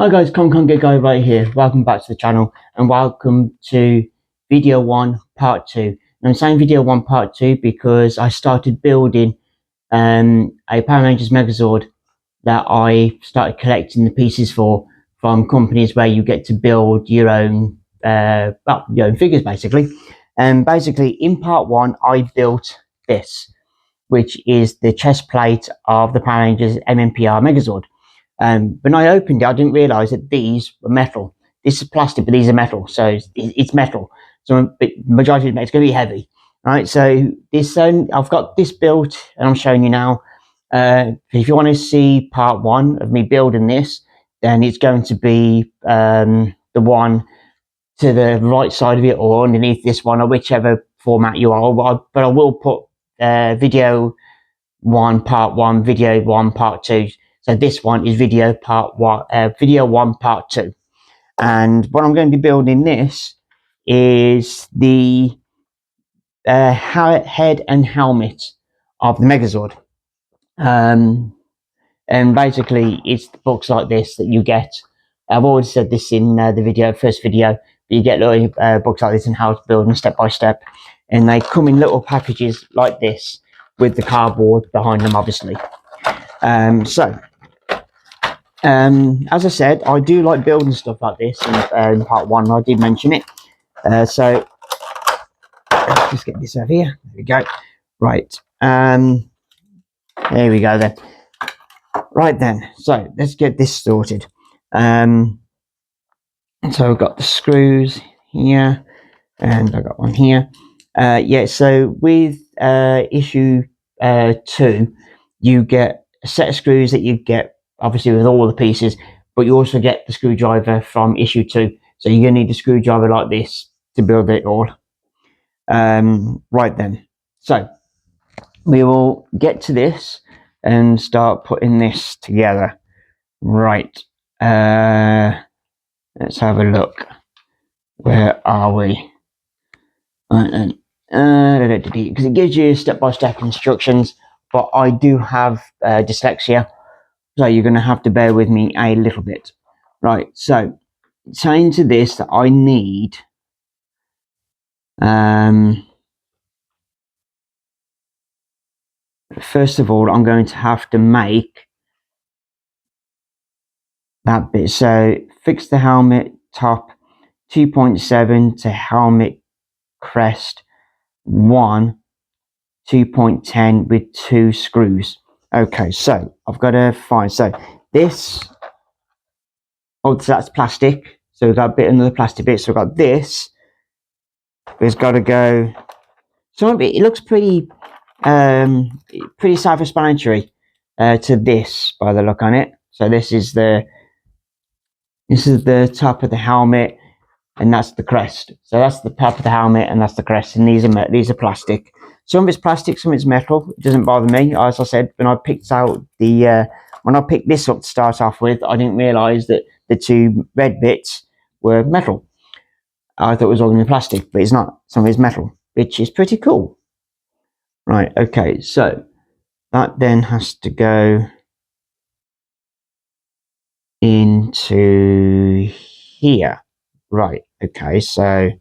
Hi guys, Geek right here. Welcome back to the channel and welcome to video 1 part 2. And I'm saying video 1 part 2 because I started building a Power Rangers Megazord that I started collecting the pieces for from companies where you get to build your own your own figures basically. And basically in part 1 I built this, which is the chest plate of the Power Rangers MMPR Megazord. When I opened it, I didn't realise that these were metal. This is plastic, but these are metal, so it's metal. So the majority of it's going to be heavy, right? So this, I've got this built, and I'm showing you now. If you want to see part 1 of me building this, then it's going to be the one to the right side of it, or underneath this one, or whichever format you are. But I will put video 1 part 1, video 1 part 2. So this one is video 1 part 2. And what I'm going to be building this is the head and helmet of the Megazord. And basically it's books like this that you get. I've already said this in the first video, but you get little books like this and how to build them step by step. And they come in little packages like this with the cardboard behind them, obviously. As I said, I do like building stuff like this in part 1. I did mention it. So let's just get this over here. There we go. Right. There we go then. Right then. So let's get this sorted. So I've got the screws here, and I've got one here. Yeah. So with issue 2, you get a set of screws that you get obviously with all the pieces, but you also get the screwdriver from issue 2. So you're going to need a screwdriver like this to build it all. Right then, so we will get to this and start putting this together. Right, let's have a look. Where are we? Right then, because it gives you step-by-step instructions, but I do have dyslexia, so you're going to have to bear with me a little bit. Right, so saying to this that I need first of all, I'm going to have to make that bit. So fix the helmet top 2.7 to helmet crest 1 2.10 with 2 screws. Okay, so I've got to find, so this, oh, so that's plastic, so we've got a bit, another plastic bit. So we've got this, it's got to go, some of it looks pretty self-explanatory to this by the look on it. So this is the top of the helmet, and that's the crest. So that's the top of the helmet, and that's the crest. And these are plastic. Some of it's plastic, some of it's metal. It doesn't bother me. As I said, when I picked out the when I picked this up to start off with, I didn't realise that the 2 red bits were metal. I thought it was all going to be plastic, but it's not. Some of it's metal, which is pretty cool. Right. Okay. So that then has to go into here. Right. Okay. So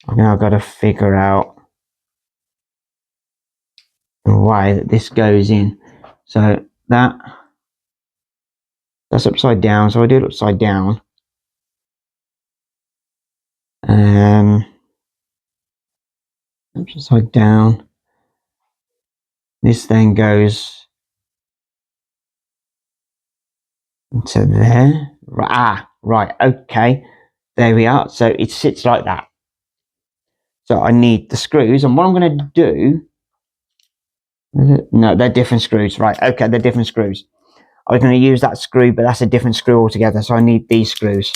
I've now got to figure out the way that this goes in. So that's upside down. So I do it upside down. Upside down. This then goes into there. Right. Okay. There we are. So it sits like that. So I need the screws, and what I'm going to do. No, they're different screws. Right. Okay, they're different screws. I was going to use that screw, but that's a different screw altogether. So I need these screws.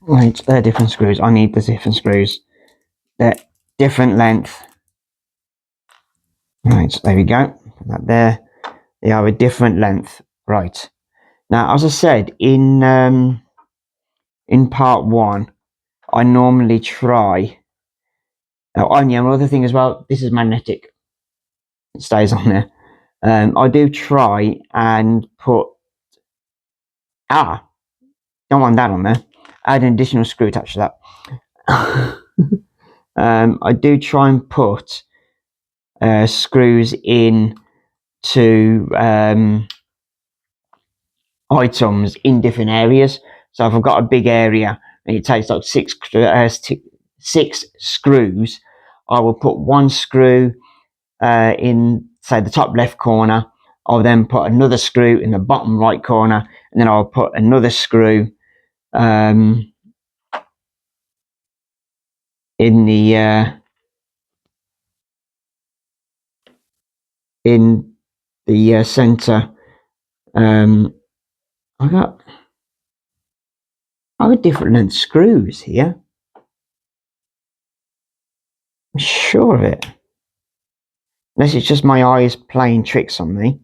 Right, they're different screws. I need the different screws. They're different length. Right, so there we go. Put that there. They are a different length. Right. Now, as I said in part 1, I normally try. Oh, yeah, another thing as well. This is magnetic. It stays on there. I do try and put. Don't want that on there. Add an additional screw attached to that. I do try and put screws in to items in different areas. So if I've got a big area and it takes like six screws, I will put one screw in, say, the top left corner. I'll then put another screw in the bottom right corner, and then I'll put another screw in the center. I got different length screws here. I'm sure of it. Unless it's just my eyes playing tricks on me.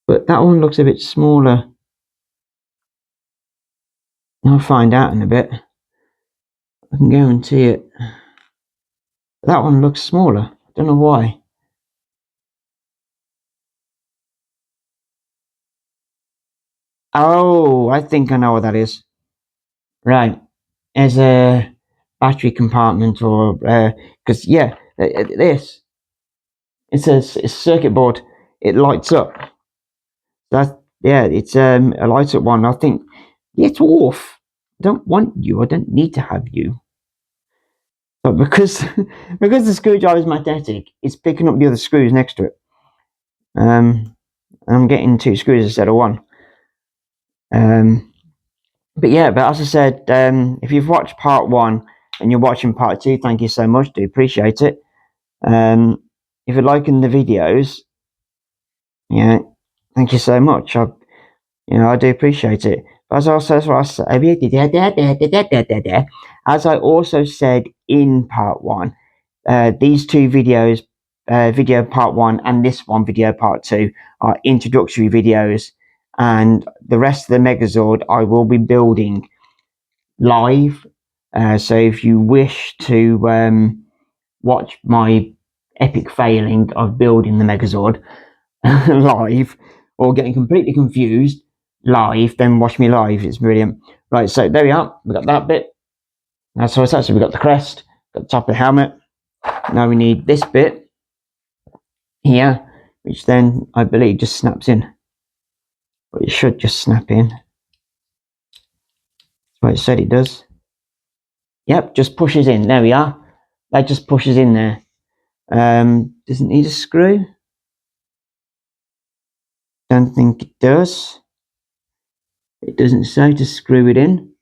But that one looks a bit smaller. I'll find out in a bit. I can guarantee it. That one looks smaller. I don't know why. Oh, I think I know what that is. Right. As a battery compartment, or because this, it's a circuit board. It lights up. It's a lights up one. I think get off. I don't want you. I don't need to have you. But because because the screwdriver is magnetic, it's picking up the other screws next to it. I'm getting 2 screws instead of 1. But as I said, if you've watched part 1 and you're watching part 2, thank you so much. Do appreciate it. If you're liking the videos, thank you so much. I do appreciate it. As I also said in part 1, these 2 videos, video part 1 and this one, video part 2, are introductory videos, and the rest of the Megazord I will be building live. So if you wish to watch my epic failing of building the Megazord live, or getting completely confused live, then watch me live. It's brilliant. Right, so there we are. We got that bit. That's what it's actually. We got the crest, got the top of the helmet. Now we need this bit here, which then I believe just snaps in. But it should just snap in. That's what it said it does. Yep, just pushes in. There we are. That just pushes in there. Doesn't need a screw. Don't think it does. It doesn't say to screw it in.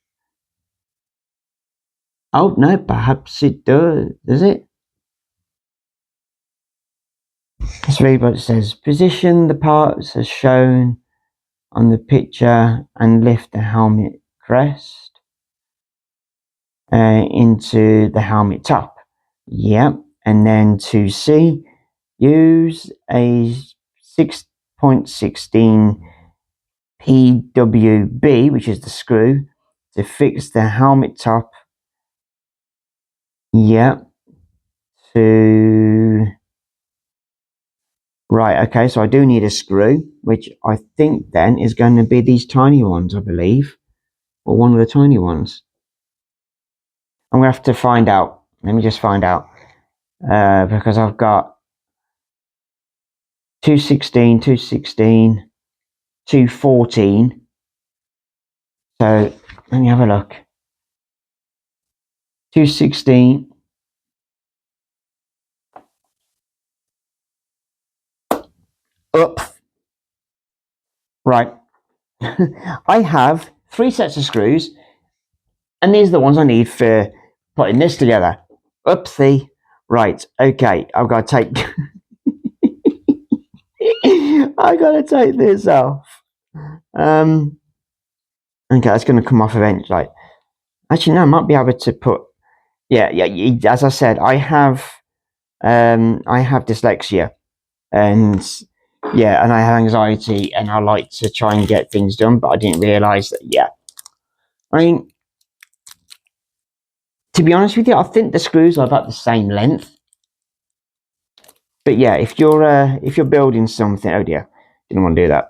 Oh no, perhaps it does. Does it? Let's read what it says. Position the parts as shown on the picture and lift the helmet crest into the helmet top. Yep. And then to C, use a 6.16 PWB, which is the screw, to fix the helmet top. Yep. Right, okay, so I do need a screw, which I think then is going to be these tiny ones, I believe, or one of the tiny ones. I'm going to have to find out. Let me just find out, because I've got 216, 216, 214. So let me have a look. 216. Up. Right. I have 3 sets of screws, and these are the ones I need for putting this together. Oopsie. Right. Okay. I've got to take. I gotta take this off. Okay, that's gonna come off eventually. Actually, no, I might be able to put. Yeah. As I said, I have dyslexia, and and I have anxiety, and I like to try and get things done, but I didn't realise that. Yeah, I mean, To be honest with you, I think the screws are about the same length. But yeah, if you're building something, oh dear, didn't want to do that.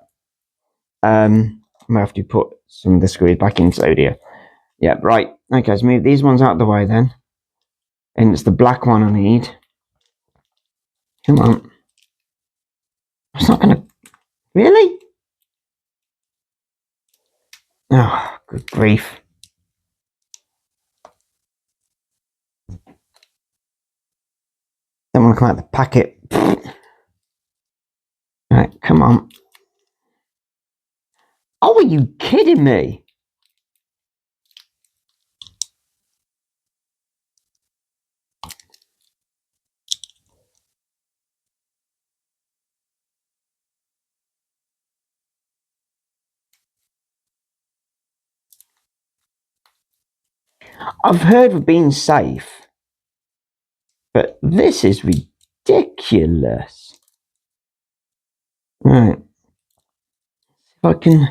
I'm gonna have to put some of the screws back in. So dear. Yeah, right. Okay, let's move these ones out of the way then. And it's the black one I need. Come on. It's not gonna. Really? Oh, good grief. Don't want to come out the packet. Right, come on. Oh, are you kidding me? I've heard of being safe, but this is ridiculous. Right. If I can.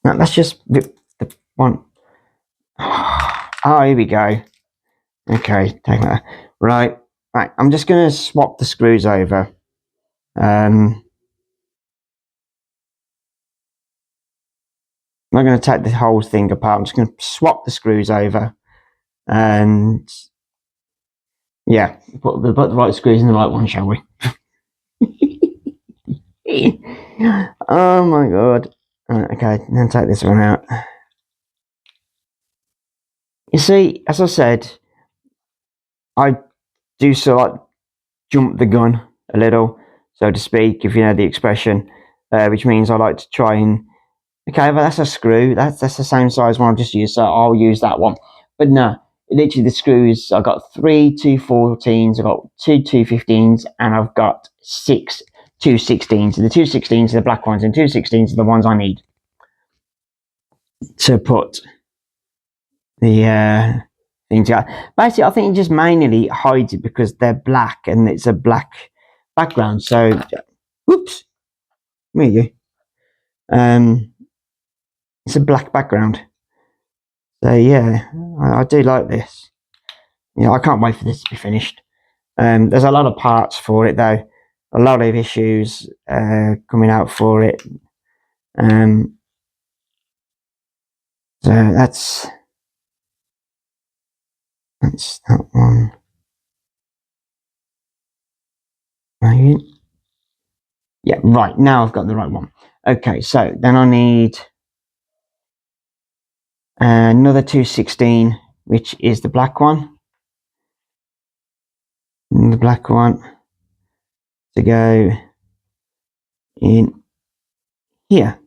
No, that's just the one. Oh, here we go. Okay, take that. Right. I'm just going to swap the screws over. I'm not going to take the whole thing apart. I'm just going to swap the screws over, and yeah, put the right screws in the right one, shall we? Oh my god. Okay, then take this one out. You see, as I said, I do sort of jump the gun a little, so to speak, if you know the expression, which means I like to try and. Okay, but that's a screw. That's the same size one I've just used, so I'll use that one. But no, literally the screws. I've got 3 214s, I've got 2 215s, and I've got 6 216s. And the 216s are the black ones, and 216s are the ones I need to put the thing together. Basically, I think it just mainly hides it because they're black and it's a black background. So, whoops, me you. It's a black background. So yeah, I do like this. I can't wait for this to be finished. There's a lot of parts for it though, a lot of issues coming out for it. So that's that one. Right. Yeah, right. Now I've got the right one. Okay, so then I need another 216, which is the black one. And the black one to go in here.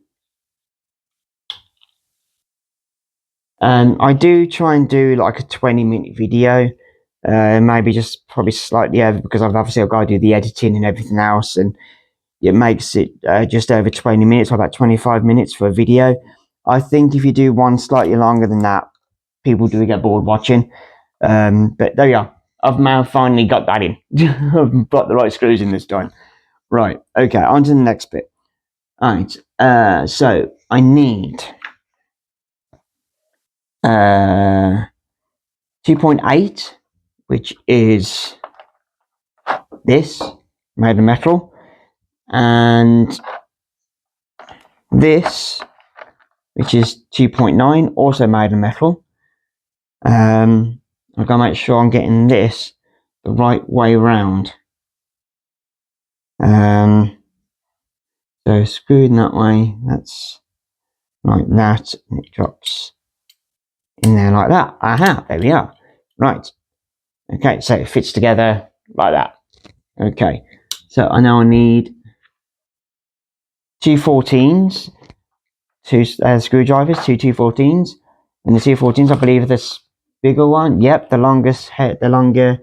I do try and do like a 20-minute video, maybe just probably slightly over because I've got to do the editing and everything else, and it makes it just over 20 minutes or about 25 minutes for a video. I think if you do one slightly longer than that, people do get bored watching. But there you are. I've now finally got that in. I've got the right screws in this time. Right. Okay. On to the next bit. All right. So I need 2.8, which is this made of metal, and this, which is 2.9, also made of metal. I've got to make sure I'm getting this the right way around. So screwed in that way, that's like that, and it drops in there like that. Aha, there we are. Right. Okay, so it fits together like that. Okay, so I now need 214s, two screwdrivers, two 214s, and the 214s I believe are this bigger one. Yep, the longest head, the longer.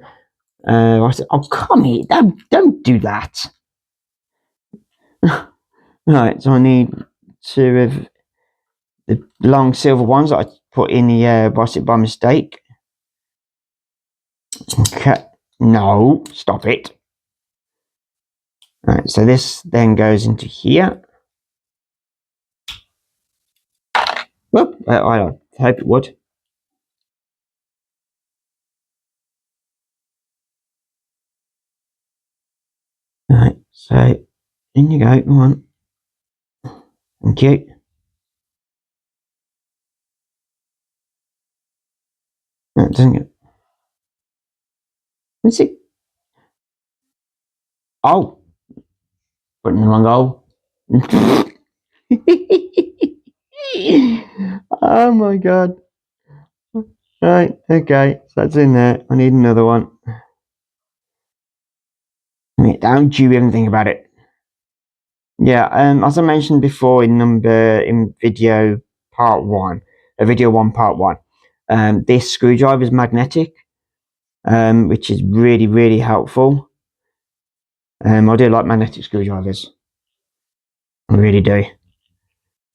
What's it? Oh, come here! Don't do that. Right, so I need two of the long silver ones that I put in the basket by mistake. Okay, no, stop it. Right, so this then goes into here. Well, I hope it would. Alright, so in you go, come on. Thank you. No, it doesn't get. What's it? Oh, put in the wrong hole. Oh my god. Right, okay, so that's in there. I need another one. Don't you even think about it. Yeah, as I mentioned before in video part one, video one part one, this screwdriver is magnetic, which is really, really helpful. I do like magnetic screwdrivers. I really do.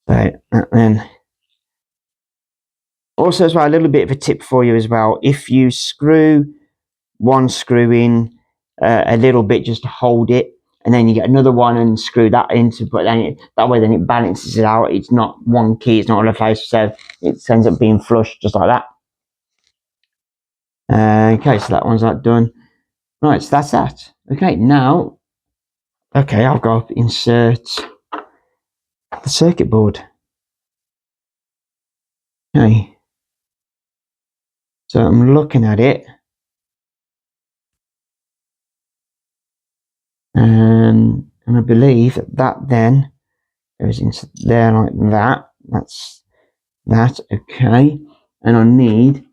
So, then also as well, a little bit of a tip for you as well. If you screw one screw in a little bit just to hold it, and then you get another one and screw that into, but then that way then it balances it out. It's not one key, it's not all the place, so it ends up being flush just like that. Okay, so that one's not done. Right, so that's that. Okay, now, okay, I've got to insert the circuit board. Okay, so I'm looking at it, and I believe that then goes into there like that. That's that. Okay, and I need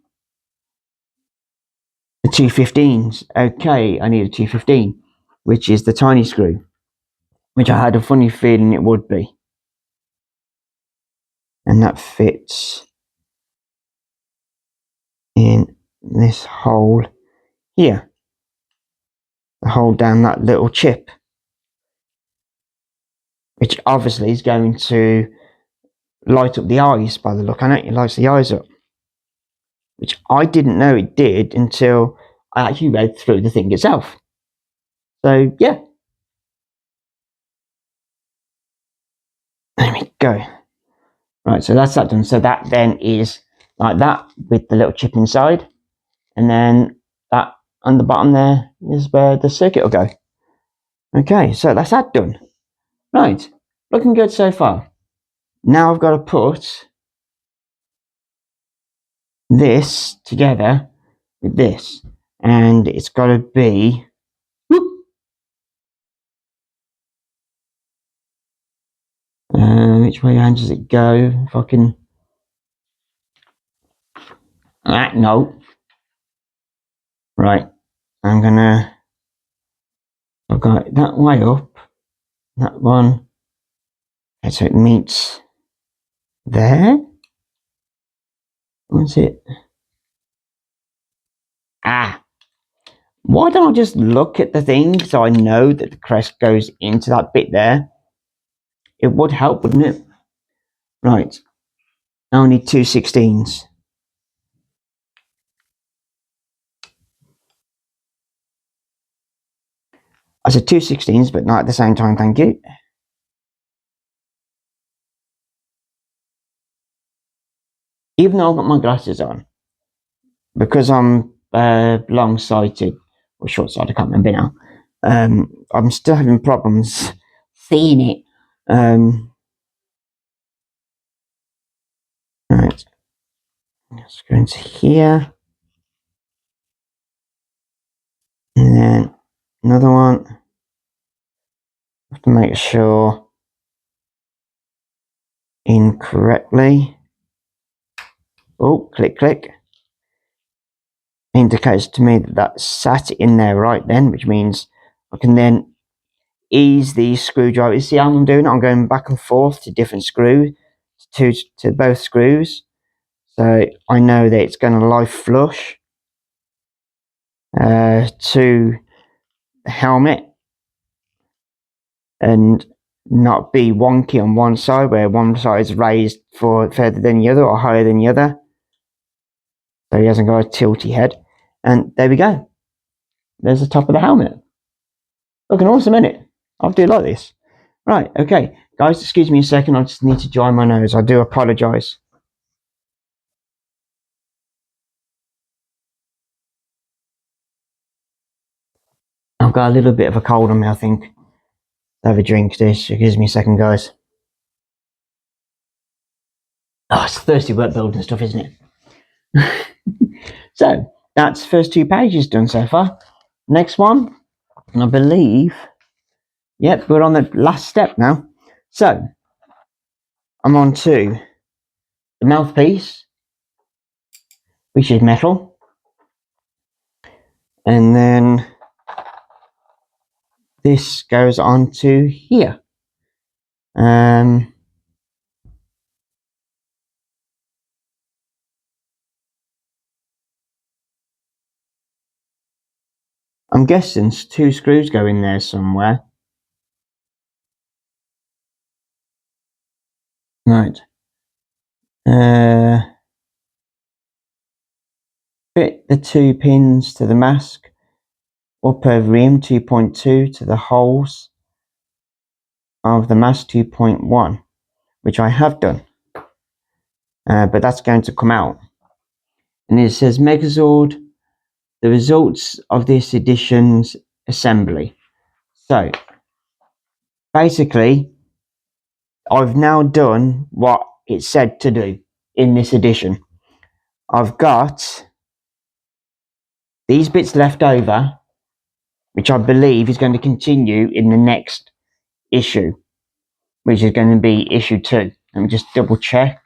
the 215s. Okay, I need a 215, which is the tiny screw, which I had a funny feeling it would be, and that fits in this hole here, the hole down that little chip, which obviously is going to light up the eyes by the look on it. It lights the eyes up, which I didn't know it did until I actually read through the thing itself. So yeah, there we go. Right, so that's that done. So that then is like that with the little chip inside, and then that on the bottom there is where the circuit will go. Okay, so that's that done. Right, looking good so far. Now I've got to put this together with this, and it's got to be which way does it go? If I can, no, right. I'm gonna. I've got it that way up. That one. Okay, so it meets there. What's it? Why don't I just look at the thing so I know that the crest goes into that bit there? It would help, wouldn't it? Right. Now I need 216s. I said 216s, but not at the same time, thank you. Even though I've got my glasses on, because I'm long-sighted, or short-sighted, I can't remember now, I'm still having problems seeing it. Right. Let's go into here. And then another one. I have to make sure incorrectly. Oh, click, click. Indicates to me that that's sat in there right then, which means I can then ease the screwdriver. You see how I'm doing it? I'm going back and forth to different screws, to both screws. So I know that it's going to lie flush to the helmet and not be wonky on one side, where one side is raised for further than the other or higher than the other. So he hasn't got a tilty head. And there we go. There's the top of the helmet. Looking awesome, isn't it? I do like this. Right, okay. Guys, excuse me a second. I just need to dry my nose. I do apologise. I've got a little bit of a cold on me, I think. Have a drink this. It gives me a second, guys. Oh, it's thirsty work building stuff, isn't it? So, that's first 2 pages done so far. Next one, I believe, yep, we're on the last step now. So, I'm on to the mouthpiece, which is metal. And then this goes on to here. I'm guessing 2 screws go in there somewhere. Right. Fit the 2 pins to the mask up over him, 2.2 to the holes of the mask, 2.1, which I have done. But that's going to come out. And it says Megazord, the results of this edition's assembly. So, basically, I've now done what it said to do in this edition. I've got these bits left over, which I believe is going to continue in the next issue, which is going to be issue 2. Let me just double check.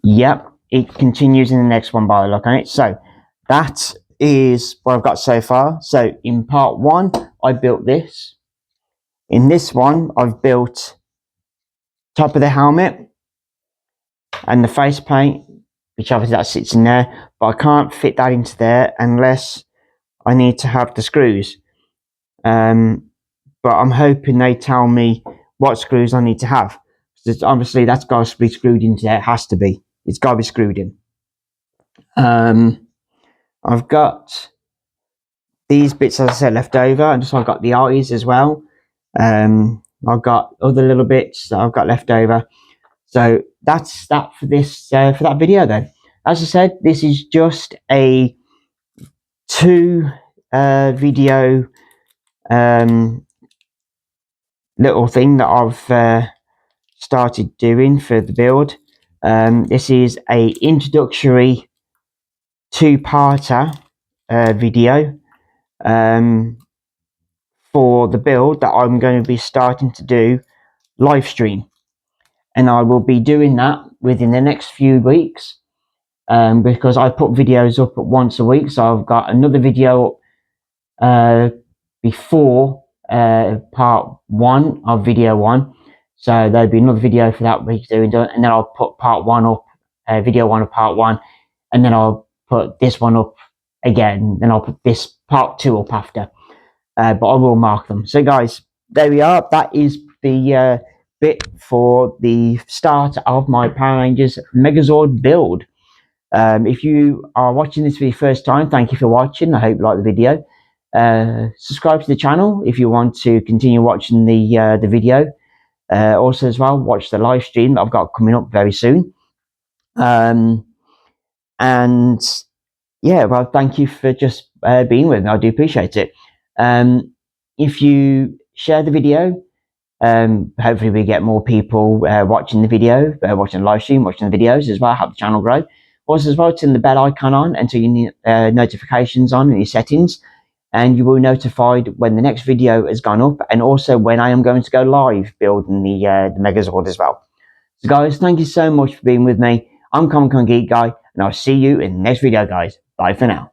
Yep, it continues in the next one by the look on it. So that is what I've got so far. So in part 1, I built this. In this one, I've built top of the helmet and the faceplate, which obviously that sits in there, but I can't fit that into there unless I need to have the screws. But I'm hoping they tell me what screws I need to have. Obviously, that's got to be screwed into there. It has to be. It's got to be screwed in. I've got these bits, as I said, left over, and so I've got the eyes as well. I've got other little bits that I've got left over. So that's that for this for that video. Then, as I said, this is just a 2 video little thing that I've started doing for the build. This is a introductory 2-parter video for the build that I'm going to be starting to do live stream, and I will be doing that within the next few weeks, because I put videos up at once a week. So I've got another video before part 1 of video 1, so there'll be another video for that week doing, and then I'll put part 1 up, video 1 of part 1, and then I'll put this one up again, then I'll put this part 2 up after, but I will mark them. So guys, there we are. That is the bit for the start of my Power Rangers Megazord build. If you are watching this for the first time, thank you for watching. I hope you like the video. Subscribe to the channel if you want to continue watching the video. Also as well, watch the live stream that I've got coming up very soon. And yeah, well, thank you for just being with me. I do appreciate it. If you share the video, hopefully we get more people watching the video, watching the live stream, watching the videos as well, help the channel grow. Also as well, turn the bell icon on and turn your notifications on in your settings, and you will be notified when the next video has gone up, and also when I am going to go live building the Megazord as well. So guys, thank you so much for being with me. I'm Comic-Con Geek Guy, and I'll see you in the next video, guys. Bye for now.